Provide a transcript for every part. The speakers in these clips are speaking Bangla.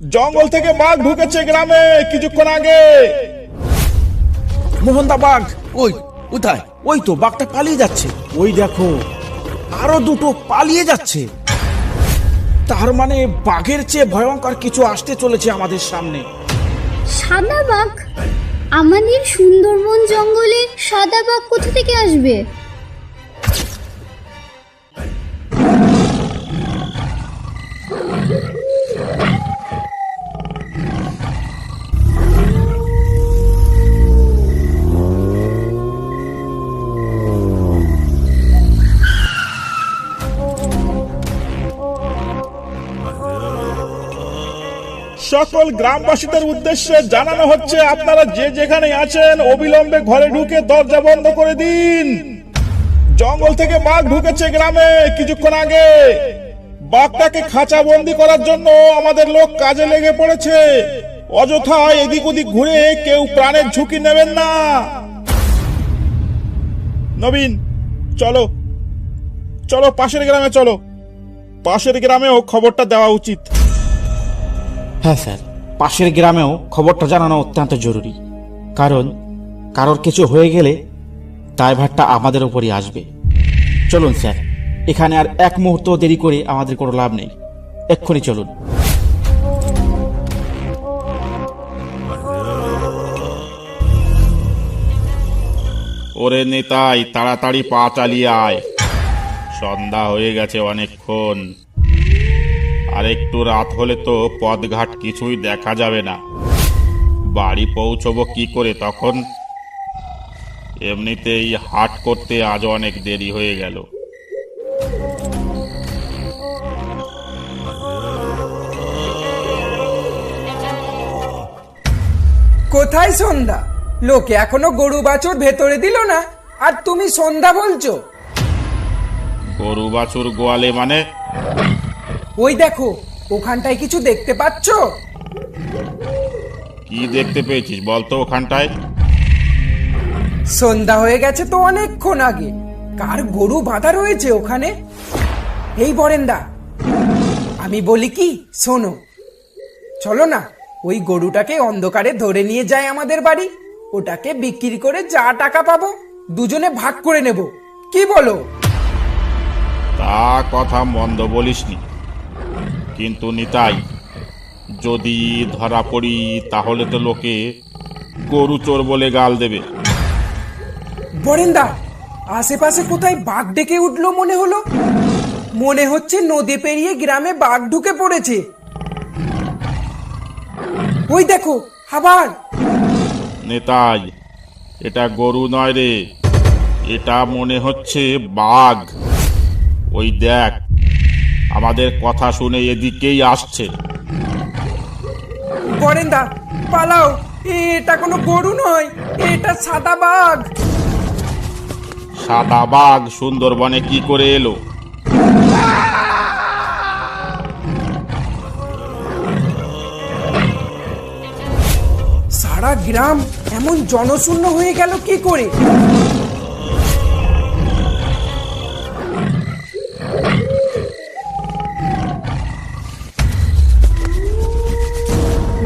জঙ্গল থেকে বাঘ ঢুকেছে গ্রামে কিছুক্ষণ আগে। মোহনদা, বাঘ ওই কোথায়? ওই তো বাঘটা পালিয়ে যাচ্ছে। ওই দেখো, আরো দুটো পালিয়ে যাচ্ছে। তার মানে বাঘের চেয়ে ভয়ঙ্কর কিছু আসতে চলেছে আমাদের সামনে। সাদা বাঘ? আমাদের সুন্দরবন জঙ্গলে সাদা বাঘ কোথা থেকে আসবে? সকল গ্রামবাসীদের উদ্দেশ্যে জানানো হচ্ছে, আপনারা যে যেখানে আছেন অবিলম্বে ঘরে ঢুকে দরজা বন্ধ করে দিন। জঙ্গল থেকে বাঘ ঢুকেছে গ্রামে কিছুক্ষণ আগে। বাঘটাকে খাঁচা বন্দি করার জন্য আমাদের লোক কাজে লেগে পড়েছে। অযথা এদিক ওদিক ঘুরে কেউ প্রাণের ঝুঁকি নেবেন না। নবীন, চলো চলো পাশের গ্রামে চলো। পাশের গ্রামেও খবরটা দেওয়া উচিত। হ্যাঁ স্যার, পাশের গ্রামেও খবরটা জানানো অত্যন্ত জরুরি। কারণ কারোর কিছু হয়ে গেলে দায়ভারটা আমাদের উপরই আসবে। চলুন স্যার, এখানে আর এক মুহূর্ত দেরি করে আমাদের কোনো লাভ নেই। এক্ষুনি চলুন। ওরে নেতাই, তাড়াতাড়ি পা চালিয়ে আয়। সন্ধ্যা হয়ে গেছে অনেকক্ষণ। আর একটু রাত হলে তো পথঘাট কিছুই দেখা যাবে না। বাড়ি পৌঁছবো কি করে তখন? এমনিতেই হাট করতে আজ অনেক দেরি হয়ে গেল। কোথায় সন্ধ্যা? লোকে এখনো গরু বাছুর ভেতরে দিল না, আর তুমি সন্ধ্যা বলছো? গরু বাছুর গোয়ালে মানে? ওই দেখো, ওখানটায় কিছু দেখতে পাচ্ছ? কি দেখতে পেয়েছিস বলতো ওখানটায়? সন্ধ্যা হয়ে গেছে তো অনেকক্ষণ আগে। কার গরু বাঁধা রয়েছে ওখানে? এই বরেন্দা, আমি বলি কি, শোনো, চলো না ওই গরুটাকে অন্ধকারে ধরে নিয়ে যায় আমাদের বাড়ি। ওটাকে বিক্রি করে যা টাকা পাবো দুজনে ভাগ করে নেব, কি বলো? তা কথা মন্দ বলিসনি, কিন্তু নিতাই, যদি ধরা পড়ি তাহলে তো লোকে গরু চোর বলে গাল দেবে। বরেন্দা, আশেপাশে কোথায় বাঘ ডেকে উঠলো মনে হলো। মনে হচ্ছে নদী পেরিয়ে গ্রামে বাঘ ঢুকে পড়েছে। ওই দেখো আবার। নেতাই, এটা গরু নয় রে, এটা মনে হচ্ছে বাঘ। ওই দেখ, আমাদের কথা শুনে এদিকেই আসছে। বরেন্দা, পালাও, এটা কোনো গরু নয়, এটা সাদা বাঘ। সাদা বাঘ সুন্দরবনে কি করে এলো? সারা গ্রাম এমন জনশূন্য হয়ে গেল কি করে?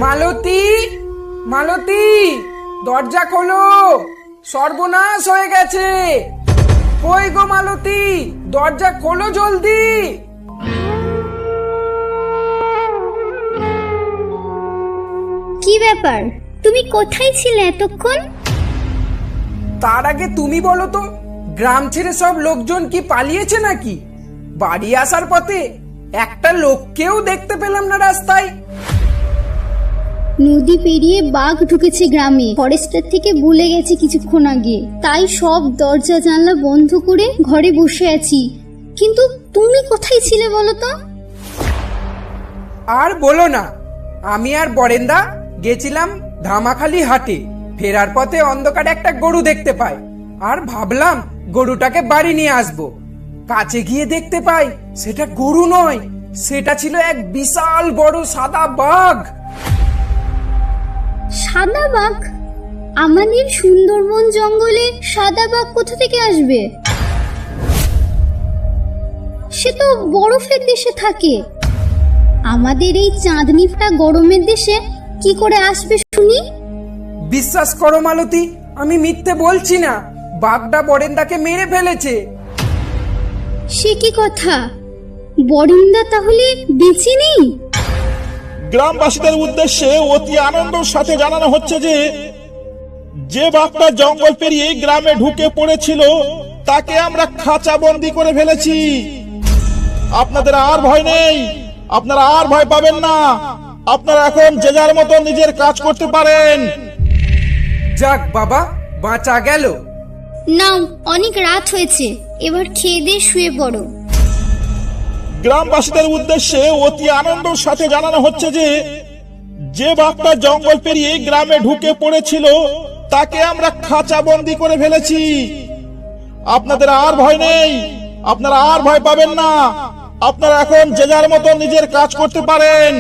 মালতী, মালতী, দরজা খোলো, সর্বনাশ হয়ে গেছে। কই গো মালতী, দরজা খোলো জলদি। কি ব্যাপার, তুমি কোথায় ছিলে এতক্ষণ? তার আগে তুমি বলো তো, গ্রাম ছেড়ে সব লোকজন কি পালিয়েছে নাকি? বাড়ি আসার পথে একটা লোককেও দেখতে পেলাম না রাস্তায়। নদী পেরিয়ে বাঘ ঢুকেছে গ্রামে, ফরেস্টার থেকে বলে গেছে কিছুক্ষণ আগে। তাই সব দরজা জানলা বন্ধ করে ঘরে বসে আছি। কিন্তু তুমি কোথায় ছিলে বলো তো? আর বলো না, আমি আর বরেন্দা গেছিলাম ধামাখালি হাটে। ফেরার পথে অন্ধকারে একটা গরু দেখতে পাই, আর ভাবলাম গরুটাকে বাড়ি নিয়ে আসবো। কাছে গিয়ে দেখতে পাই সেটা গরু নয়, সেটা ছিল এক বিশাল বড় সাদা বাঘ। সাদা বাঘ? আমাদের সুন্দরবন জঙ্গলে সাদা বাঘ কোথা থেকে আসবে? সে তো বরফের দেশে থাকে। আমাদের এই চাঁদনিটা গরমের দেশে কি করে আসবে শুনি? বিশ্বাস করো মালতী, আমি মিথ্যে বলছি না। বাঘটা বরেন্দাকে মেরে ফেলেছে। সে কি কথা? বরিন্দা তাহলে বেঁচে নেই? গ্রামবাসীদের উদ্দেশ্যে অতি আনন্দের সাথে জানানো হচ্ছে যে যে বাঘটা জঙ্গল পেরিয়ে গ্রামে ঢুকে পড়েছিল তাকে আমরা খাঁচা বন্দি করে ফেলেছি। আপনাদের আর ভয় নেই, আপনারা আর ভয় পাবেন না। আপনারা এখন যে যার মতো নিজের কাজ করতে পারেন। যাক বাবা, বাঁচা গেল। নাও, অনেক রাত হয়েছে, এবার খেয়ে দিয়ে শুয়ে পড়ো। গ্রামবাসীদের উদ্দেশ্যে অতি আনন্দের সাথে জানানো হচ্ছে যে যে বাঘটা জঙ্গল পেরিয়ে গ্রামে ঢুকে পড়েছিল তাকে আমরা খাঁচা বন্দি করে ফেলেছি। আপনাদের আর ভয় নেই, আপনারা আর ভয় পাবেন না। আপনারা এখন যে যার মতো নিজের কাজ করতে পারেন।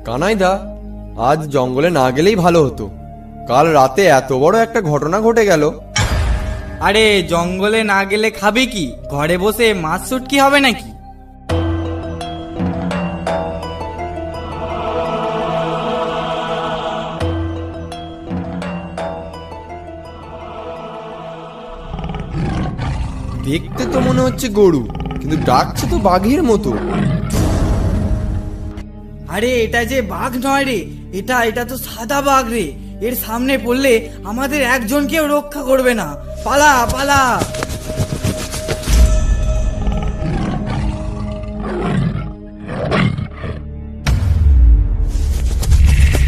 কানাইদা, আজ জঙ্গলে না গেলেই ভালো হতো। কাল রাতে এত বড় একটা ঘটনা ঘটে গেল। আরে জঙ্গলে না গেলে খাবে কি? ঘরে বসে মাছ শুটকি হবে নাকি? দেখতে তো মনে হচ্ছে গরু, কিন্তু ডাকছে তো বাঘের মতো। আরে এটা যে বাঘ নয় রে, এটা তো সাদা বাঘ রে। এর সামনে পড়লে আমাদের একজনকেও রক্ষা করবে না। পালা পালা।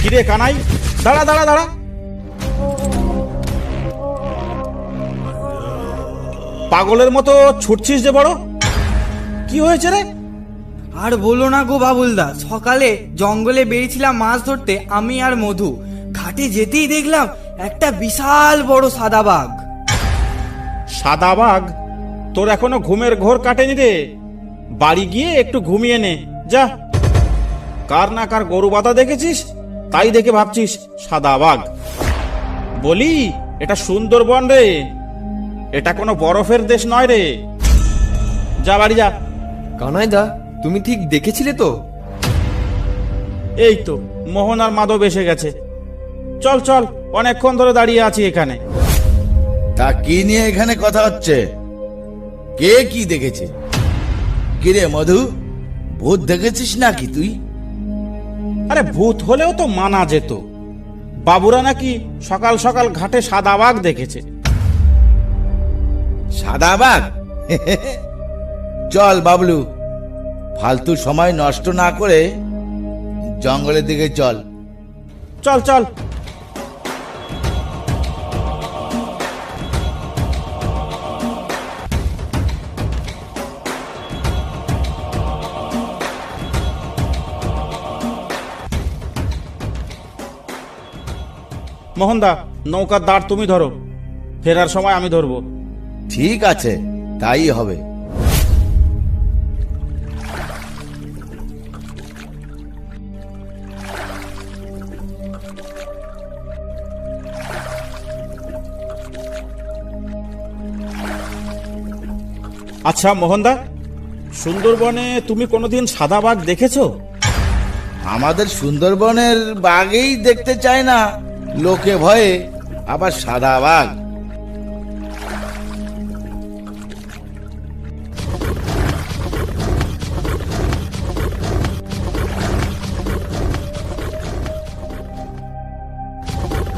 কিরে কানাই, দাঁড়া দাঁড়া দাঁড়া। পাগলের মতো ছুটছিস যে বড়, কি হয়েছে রে? আর বলো না গো বাবুলদা, সকালে জঙ্গলে বেরিয়েছিলাম মাছ ধরতে, আমি আর মধু। ঘাটে যেতেই দেখলাম একটা বিশাল বড় সাদা বাঘ। সাদা বাঘ? তোর এখনো ঘুমের ঘোর কাটেনি রে। বাড়ি গিয়ে একটু ঘুমিয়ে নে যা। কার না কার গরু বাঁধা দেখেছিস, তাই দেখে ভাবছিস সাদা বাঘ। বলি, এটা সুন্দরবন রে, এটা কোনো বরফের দেশ নয় রে। যা বাড়ি যা। কানাইদা, তুমি ঠিক দেখেছিলে তো? এই তো মোহন আর মাধব এসে গেছে। চল চল, অনেকক্ষণ ধরে দাঁড়িয়ে আছি এখানে। তা কি নিয়ে এখানে কথা হচ্ছে? কে কি দেখেছে? কিরে মধু, ভূত দেখেছিস নাকি তুই? আরে ভূত হলেও তো মানা যেত। বাবুরা নাকি সকাল সকাল ঘাটে সাদা বাঘ দেখেছে। সাদা বাঘ? চল বাবলু, ফালতু সময় নষ্ট না করে জঙ্গলের দিকে চল। চল চল। মোহনদা, নৌকার দাঁড় তুমি ধরো, ফেরার সময় আমি ধরবো। ঠিক আছে, তাই হবে। আচ্ছা মোহনদা, সুন্দরবনে তুমি কোনোদিন সাদা বাঘ দেখেছো? আমাদের সুন্দরবনের বাঘেই দেখতে চায় না লোকে ভয়ে, আবার সাদা বাঘ?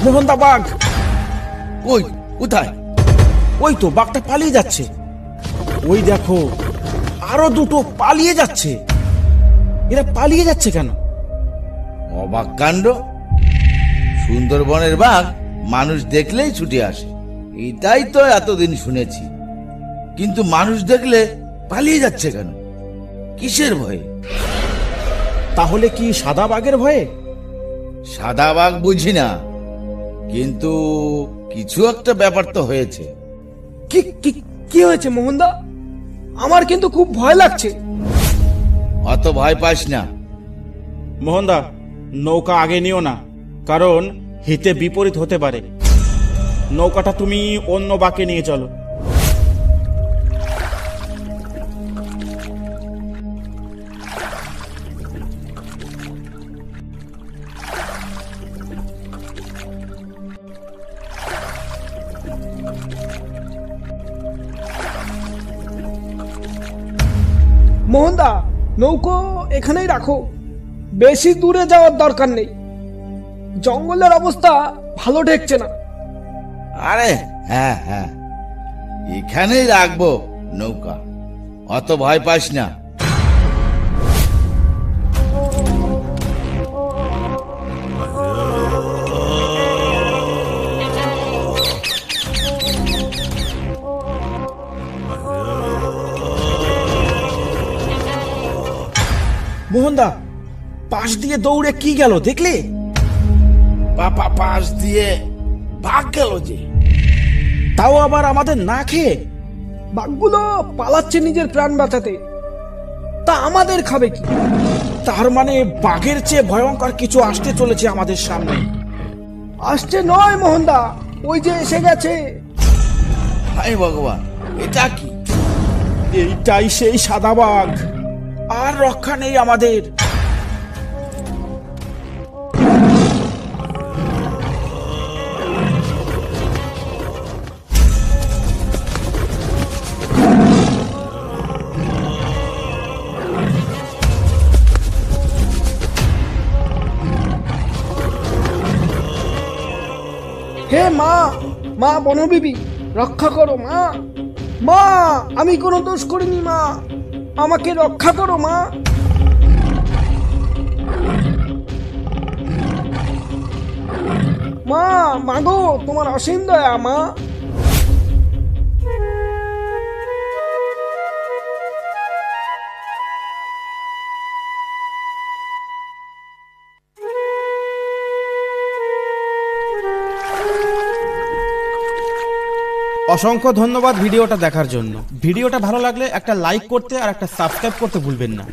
মোহনদা, বাঘ! কই, কোথায়? ওই তো বাঘটা পালিয়ে যাচ্ছে। ওই দেখো, আরো দুটো পালিয়ে যাচ্ছে। এরা পালিয়ে যাচ্ছে কেন? অবাক কাণ্ড! সুন্দরবনের বাঘ মানুষ দেখলেই ছুটে আসে, এটাই তো এতদিন শুনেছি। কিন্তু মানুষ দেখলে পালিয়ে যাচ্ছে কেন? কিসের ভয়ে? তাহলে কি সাদা বাঘের ভয়ে? সাদা বাঘ বুঝি না, কিন্তু কিছু একটা ব্যাপার তো হয়েছে। কি কি কি হয়েছে মোহনদা? আমার কিন্তু খুব ভয় লাগছে। অত ভয় পাস না। মোহনদা, নৌকা আগে নিও না, কারণ হিতে বিপরীত হতে পারে। নৌকাটা তুমি অন্য বাঁকে নিয়ে চলো। মোহনদা, নৌকো এখানেই রাখো, বেশি দূরে যাওয়ার দরকার নেই। জঙ্গলের অবস্থা ভালো ঠেকছে না। আরে হ্যাঁ হ্যাঁ, এখানেই রাখবো নৌকা, অত ভয় পাস না। মোহনদা, পাশ দিয়ে দৌড়ে কি গেল দেখলে? পাপা পাশ দিয়ে ভাগ গেল যে। তাও আবার আমাদের না খেয়ে। বাঘগুলো পালাচ্ছে নিজের প্রাণ বাঁচাতে, তা আমাদের খাবে কি? তার মানে বাঘের চেয়ে ভয়ঙ্কর কিছু আসতে চলেছে আমাদের সামনে। আসছে নয় মোহনদা, ওই যে এসে গেছে। হায় ভগবান, এটা কি? এইটাই সেই সাদা বাঘ, আর রক্ষা নেই আমাদের। হে মা, মা বনবিবি, রক্ষা করো মা। মা, আমি কোনো দোষ করিনি মা, আমাকে রক্ষা করো মা। মা, মাগো, তোমার অসীম দয়া মা। অসংখ্য ধন্যবাদ ভিডিওটা দেখার জন্য। ভিডিওটা ভালো লাগলে একটা লাইক করতে আর একটা সাবস্ক্রাইব করতে ভুলবেন না।